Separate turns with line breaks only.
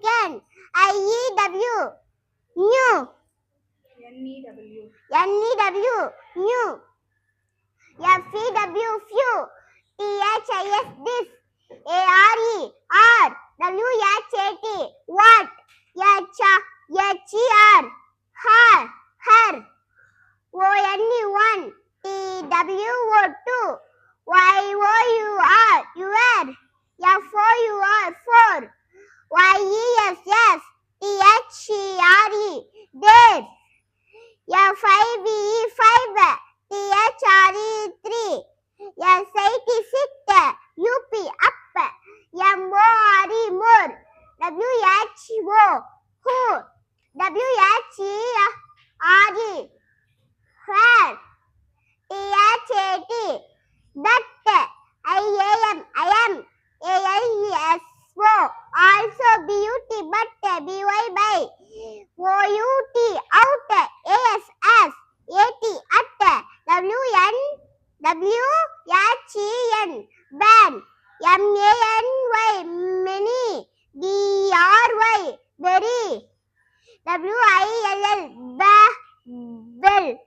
can. IEW, new. NEW, new. FEW, few. THIS, this. ARE, R. WHAT, what. HER, her, her. ONE, one. TWO, two. YOUR, your. FOUR, four. YES, yes. THERE, there. FIVE, five. THRE, three. SIT, sit. UP, up. MORE, more. WHO, who. WHERE, where. THAT, that. IAM, I am. AISO, also. BUT, but. BY, by. OUT, out. AS, as. AT, at. WN, WHEN, ban. MANY, many. BRY, berry. WILL, bell.